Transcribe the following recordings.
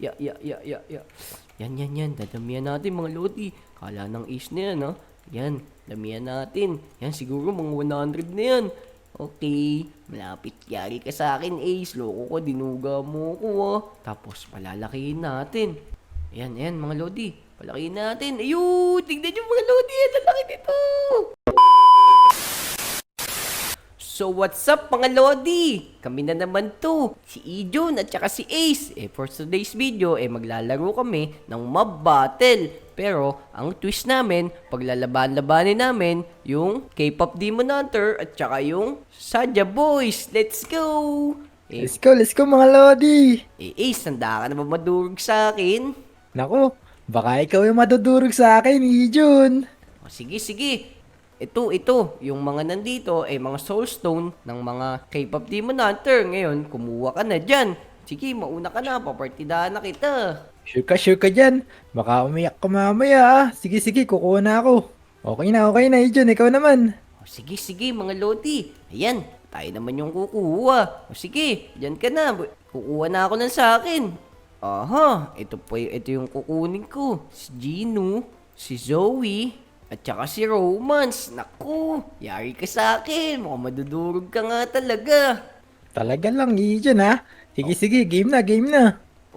Ya. Yan. Dadamihan natin mga lodi. Kala ng ace na yan, ha? Yan, damihan natin. Yan, siguro mga 100 na yan. Okay, malapit yari ka sa akin, Ace. Loko ko, dinuga mo ko, ha? Tapos, palalakihin natin. Ayan, mga lodi. Palakihin natin. Ayun, tignan yung mga lodi. Ang lalaki nito. So what's up mga Lodi? Kami na naman to, si Ijun at saka si Ace. For today's video, maglalaro kami ng mob battle. Pero, ang twist namin, paglalaban-labanin namin, yung K-pop Demon Hunter at saka yung Saja Boys. Let's go! Let's go mga Lodi! Ace, handa ka na ba madurog sa akin? Naku, baka ikaw yung madudurog sa akin, Jun. Sige. Ito, yung mga nandito ay mga soulstone ng mga K-pop Demon Hunter. Ngayon, kumuha ka na dyan. Sige, mauna ka na, papartidahan na kita. Sure ka dyan. Baka umiyak ka mamaya ah. Sige, kukuha na ako. Okay na, Jun. Ikaw naman. Sige, mga Lodi. Ayan, tayo naman yung kukuha. Sige, dyan ka na. Kukuha na ako ng sa akin. Aha, ito yung kukunin ko. Si Gino, si Zoe, at saka si Romance. Naku, yari ka sa akin. Mukhang madudurog ka nga talaga. Talaga lang, Jun ha. Sige, game na.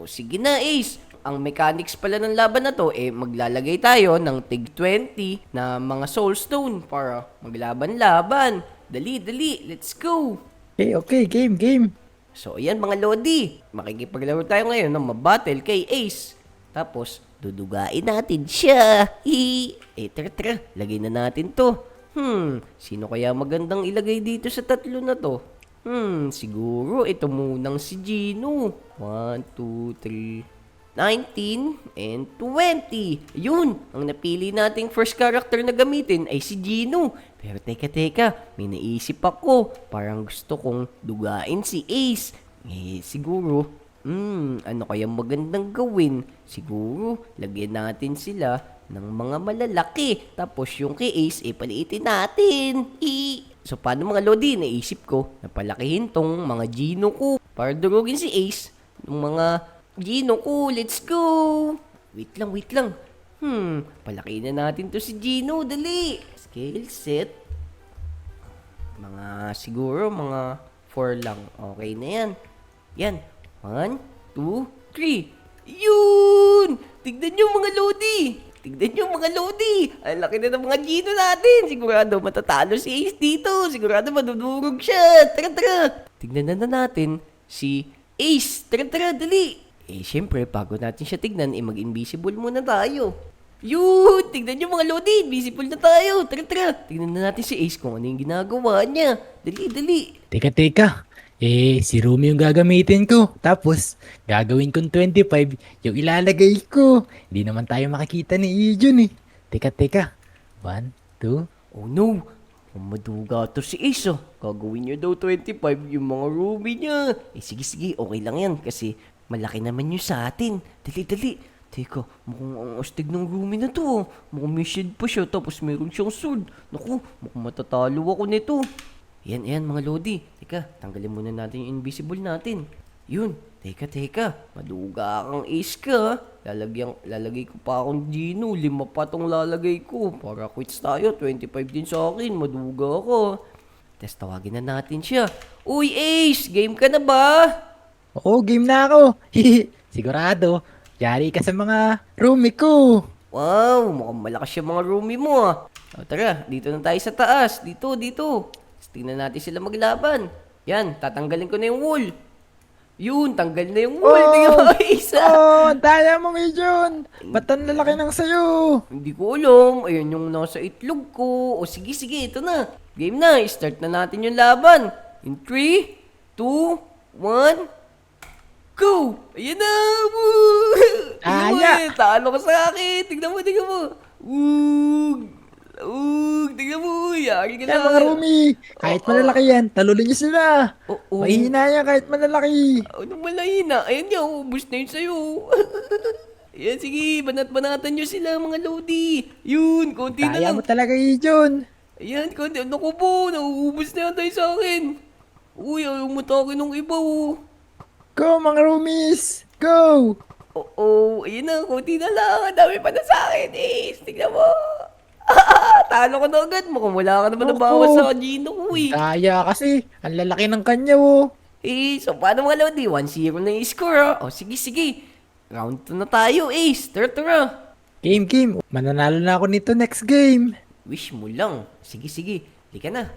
Sige na, Ace. Ang mechanics pala ng laban na to, maglalagay tayo ng tig 20 na mga soulstone para maglaban-laban. Dali, let's go. Okay, game. So, ayan mga Lodi. Makikipaglaro tayo ngayon ng mabattle kay Ace. Tapos, dudugain natin siya. Tara. Lagay na natin to. Sino kaya magandang ilagay dito sa tatlo na to? Siguro ito munang si Gino. 1, 2, 3, 19 and 20. Yun, ang napili nating first character na gamitin ay si Gino. Pero teka, may naisip ako. Parang gusto kong dugain si Ace. Siguro, ano kaya magandang gawin? Siguro, lagyan natin sila ng mga malalaki. Tapos yung kay Ace, paliitin natin. So, paano mga Lodi? Naisip ko na palakihin tong mga Gino ko para durugin si Ace ng mga Gino ko. Let's go! Wait lang. Palakihin na natin to si Gino. Dali! Scale set. Siguro mga 4 lang. Okay na yan. Yan. 1, 2, 3. Yun! Tignan nyo mga Lodi! Ang laki na ng mga Gino natin. Sigurado matatalo si Ace dito. Sigurado madudurog siya. Tara. Tignan na natin si Ace. Tara, dali. Syempre, bago natin siya tignan, mag-invisible muna tayo. Yun! Tignan nyo mga Lodi. Invisible na tayo. Tara. Tignan na natin si Ace kung ano yung ginagawa niya. Dali. Teka. Si Rumi yung gagamitin ko. Tapos, gagawin kong 25 yung ilalagay ko. Hindi naman tayo makikita ni Jun eh. Teka. 1, 2. Oh no! Maduga to si Ace, oh. Gagawin niya daw 25 yung mga ruby niya. Sige, okay lang yan kasi malaki naman yun sa atin. Dali. Teka, mukhang ang astig ng ruby na to, oh. Mukhang may shield pa siya tapos meron siyang sword. Naku, mukhang matatalo ako nito. Yan mga Lodi. Teka, tanggalin muna natin yung invisible natin. Yun, teka. Maduga kang Ace ka, ha? Lalagay ko pa akong Gino. 5 pa tong lalagay ko. Para quits tayo. 25 din sa akin. Maduga ako. Tapos tawagin na natin siya. Uy, Ace! Game ka na ba? Oo, game na ako. Sigurado. Yari ka sa mga roomie ko. Wow, mukhang malakas yung mga roomie mo, ah. Tara, dito na tayo sa taas. Dito. Tingnan natin sila maglaban. Yan, tatanggalin ko na yung wall. Yun, tanggal na yung wall. Tingnan mo, Ace, ah. Daya mo Jun. Ba't ang lalaki ng sayo? Hindi ko alam. Ayan yung nasa itlog ko. O sige, ito na. Game na. Start na natin yung laban. In 3, 2, 1, go! Ayan na! Woo! Aya! Talo ka sa akin. Tignan mo. Tignan mo. Yari ka Yan na. mga roomie. Kahit malalaki yan, talulin niyo sila. Oo. Mahihina yan kahit malalaki. Anong malayin na? Ayan nga, ubus na yun sa'yo. Ayan, sige, banatan nyo sila mga Lodi. Yun, konti na Kaya lang. mo talaga Jun. Ayan, konti. Naku po, nauubos na yata yung sa akin. Uy, ayaw matake ng iba, oh. Go mga roomies. Go. Oo, ayun na, kunti na lang. Ang dami pa na sa akin, Ace. Tignan mo. Talo ko na agad. Mukhang wala ka naman nabawas Opo. sa Gino ko eh. Daya kasi. Ang lalaki ng kanya, oh. Eh, so paano mga Lodi? 1-0 na yung score ha. O sige, sige. Round 2 na tayo, Ace. Tara, tara. Game, game. Mananalo na ako nito next game. Wish mo lang. Sige, sige. Lika na.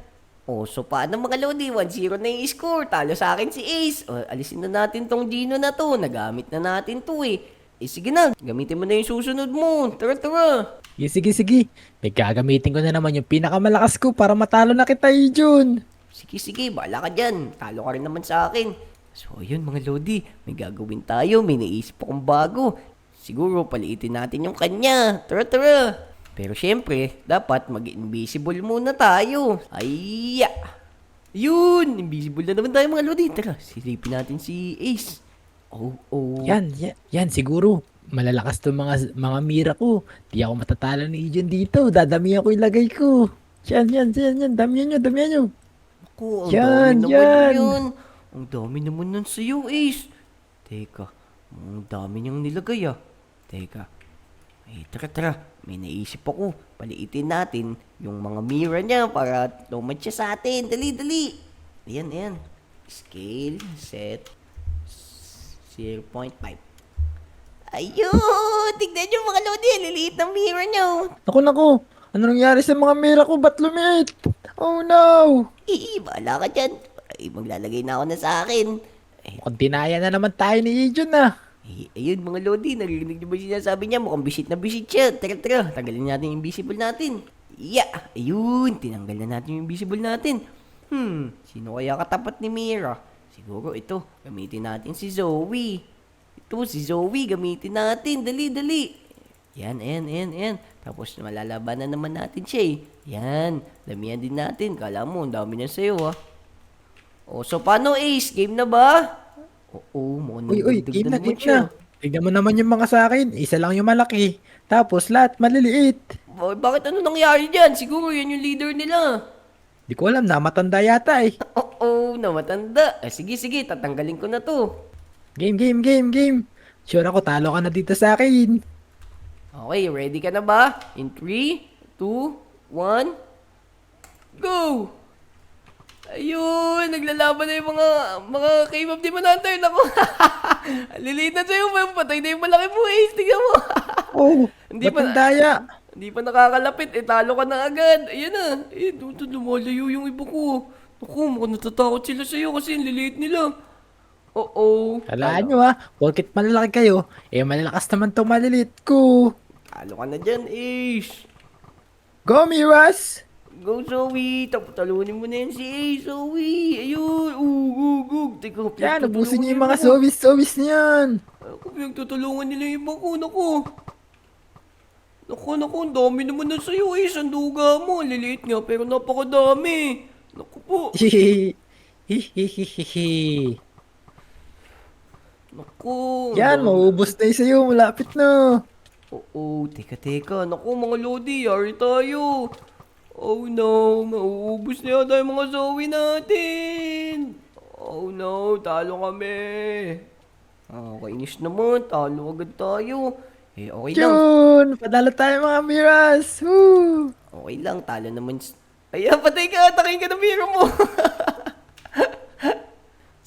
O, so paano mga Lodi? 1-0 na yung score. Talo sa akin si Ace. O, alisin na natin tong Gino na to. Nagamit na natin to eh. Eh, sige na. Gamitin mo na yung susunod mo. Tara, tara. Sige, sige, sige. May gagamitin ko na naman yung pinakamalakas ko para matalo na kita, Jun. Sige, sige, bahala ka dyan. Talo ka rin naman sa akin. So, ayun mga Lodi, may gagawin tayo. May naisip akong bago. Siguro, paliitin natin yung kanya. Tara, tara. Pero syempre, dapat mag-invisible muna tayo. Ayya! Yun! Invisible na naman tayo mga Lodi. Tara, silipin natin si Ace. Oh, oh. Yan, siguro. Malalakas to mga mira ko. Di ako matatalo ni Jun dito. Dadamihan ko yung lagay ko. Yan. Damihan nyo. Ako, ang Yan, dami naman yan. yun. Ang dami naman nun sa'yo, Ace. Teka, ang dami niyang nilagay ah. Teka, tara. May naisip ako. Paliitin natin yung mga mirror niya para lumad siya sa atin. Dali. Ayan. Scale, set, 0.5. Ayun! Tignan niyo mga Lodi. Liliit ng mirror niyo. Naku. Ano nangyari sa mga mira ko? Ba't lumit? Oh no! Bahala ka dyan. Ay, maglalagay na ako na sa akin. Mukhang dinaya na naman tayo ni Jun ah. Ayun mga Lodi, narinig niyo ba yung sinasabi niya? Mukhang bisit na bisit siya. Tara, tanggalin natin yung invisible natin. Ayun, tinanggal na natin yung invisible natin. Sino kaya katapat ni Mira? Siguro ito, gamitin natin si Zoe. Ito, si Zoe, gamitin natin. Dali. Yan. Tapos malalaban na naman natin siya eh. Yan, damihan din natin. Kala mo, ang dami na sa'yo ha. O, so paano Ace? Game na ba? Oo, mukhang Uy, nagdagdag game na na, naman game siya. na. Tignan mo naman yung mga sa akin. Isa lang yung malaki. Tapos lahat maliliit. Bakit ano nangyari dyan? Siguro yan yung leader nila. Di ko alam na matanda yata eh. Oo, na matanda. Sige, tatanggalin ko na to. Game. Sure ako talo ka na dito sa akin. Okay, ready ka na ba? In 3, 2, 1, go! Ayun, naglalaban na yung mga K-pop Demon Hunter. Naku, liliit na sa'yo. Patay na yung malaki mo, Ace. Tingnan mo. Oh, Hindi pa- matandaya. Hindi pa nakakalapit. Talo ka na agad. Ayan na. Lumalayo yung iba ko. Naku, mukhang natatakot sila sa'yo kasi ang liliit nila. Oo. Talaan nyo ah. Porkit malalaki kayo, malalakas naman tong maliliit ko. Talo ka na dyan, Ace. Go, Miras! Go, Zoe! Talunin mo na yan si Ace, Zoe! Ayun! Ugug! Teka, Yan, ubusin nyo yung mga pinagtutulungan sowis niyan. Ako, pinagtutulungan nila yung iba ko, naku! Naku, ang dami naman na sa'yo, Ace! Ang duga mo! Liliit nga, pero napakadami! Naku po! Hihihihihi. Naku! Yan, maubos na yung sa'yo. Malapit na. Oo, teka. Naku, mga Lodi, yari tayo! Oh no, mauubos na yata yung mga Zoe natin. Oh no, talo kami. Kainis naman, talo agad tayo. Okay lang. Yun! Padala tayo mga Miras! Woo! Okay lang, talo naman. Ay, patay ka, atakin ka ng biro mo.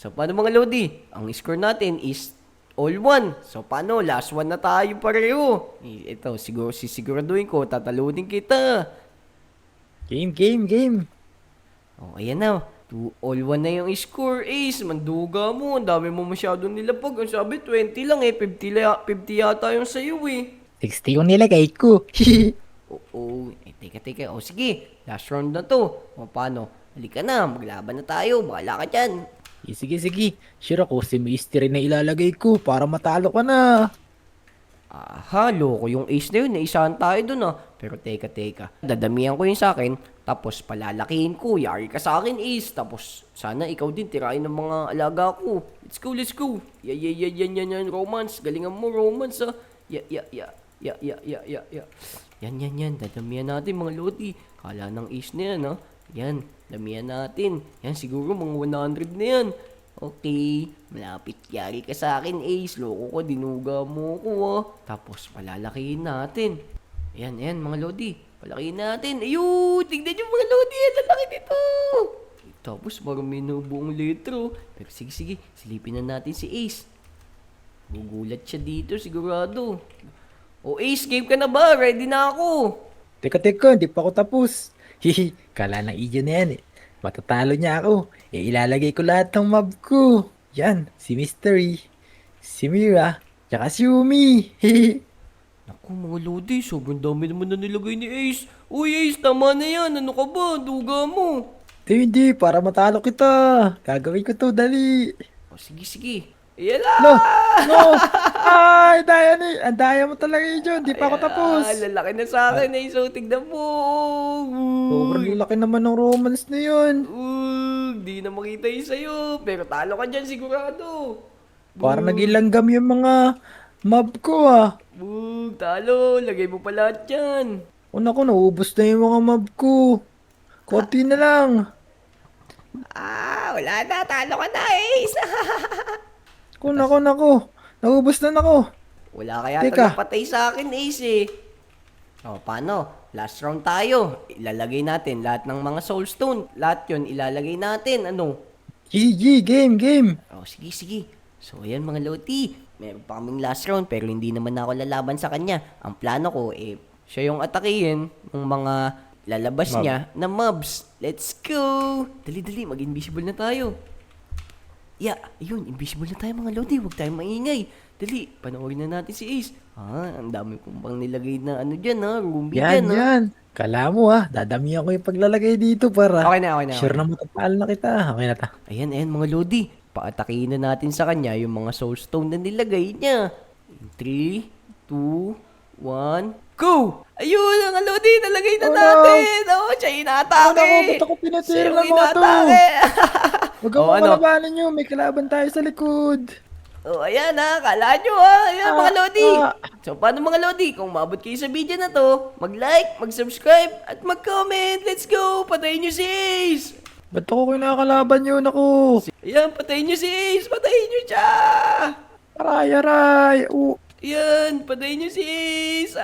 So, paano mga Lodi? Ang score natin is all one. So, paano? Last one na tayo pareho. Ito, sisiguraduhin ko, tatalunin kita. Game. Oh, ayan na. 2-1 na yung score, Ace. Manduga mo. Ang dami mo masyadong nilapag. Ang sabi, 20 lang eh. 50 yata yung sa'yo eh. 60 yung nilagay ko. Oo. Teka. O, sige. Last round na to. O, paano? Halika na. Maglaban na tayo. Bahala ka dyan. Sige. Sure ako, si Mystery na ilalagay ko para matalo ka na. Loko yung Ace na yun. Naisahan tayo dun ah. Pero teka. Dadamihan ko yung sa akin. Tapos palalakihin ko. Yari ka sa akin, Ace. Tapos sana ikaw din tirahin ng mga alaga ko. Let's go. Yan. Romance. Galingan mo, romance ah. Ya. Yan. Dadamihan natin mga Lodi. Kala ng Ace na yan ah. Yan. Damihan natin. Yan siguro mga 100 na yan. Okay, malapit yari ka sa akin, Ace. Loko ko, dinuga mo ko, ah. Tapos, palalakihin natin. Ayan, mga Lodi. Palakihin natin. Ayun, tignan yung mga Lodi. Ang lalaki nito. Tapos, marami na buong litro. Pero sige, silipin na natin si Ace. Gugulat siya dito, sigurado. O Ace, game ka na ba? Ready na ako. Teka, hindi pa ako tapos. Hihi, kala ng Ijon na yan eh. Matatalo niya ako. Ilalagay ko lahat ng mob ko. Yan, si Mystery, si Mira, tsaka si Umi. Hihi. Naku, mga Lodi, sobrang dami naman na nilagay ni Ace. Uy, Ace, tama na yan. Ano ka ba? Duga mo. Hindi, para matalo kita. Gagawin ko to, dali. O, sige. Ayan na! No! No! Ay, daya ni. Ang daya mo talaga, Ijon. Di pa ako tapos. Lalaki na sa akin, Ace. O, tignan mo. Sobrang laki naman ng romance na yun. Di na makita yun sa'yo. Pero talo ka dyan, sigurado. Parang nagilanggam yung mga mob ko ah. Talo. Lagay mo pa lahat dyan. Una ko, naubos na yung mga mob ko. Konti na lang. Wala na. Talo ka na, Ace. Nako. Naubos na ako. Wala kaya Teka. patay sa akin, Ace eh. O, paano? Last round tayo. Ilalagay natin lahat ng mga soulstone. Lahat yon ilalagay natin. Ano? GG, game. O, sige. So, ayan mga Lodi. Meron pa kaming last round pero hindi naman ako lalaban sa kanya. Ang plano ko, siya yung atakihin ng mga lalabas Mob. niya na mobs. Let's go! Dali, mag-invisible na tayo. Ayun, invisible na tayo mga Lodi. Huwag tayong maingay. Dali, panoorin na natin si Ace. Ang dami kong bang nilagay na ano dyan Ruby dyan Yan. Kala mo dadamihan ko yung paglalagay dito para Okay na. sure na matatalo na kita. Okay na ta. Ayan, mga Lodi. Paatakihin na natin sa kanya yung mga soulstone na nilagay niya. 3, 2, 1, go! Ayun, mga Lodi, nalagay na natin. Siya yung inaatake. Ba't ako pinatira Siya yung ng mga to? inaatake. Huwag ako malabanan nyo. May kalaban tayo sa likod. Ayan kala nyo Ayan mga Lodi. So, paano mga Lodi? Kung maabot kayo sa video na to, mag-like, mag-subscribe, at mag-comment. Let's go! Patayin nyo si Ace! Ba't ako kinakalaban yun ako? Ayan, patayin nyo si Ace! Patayin nyo siya! Aray. Ayan, patayin nyo si Ace!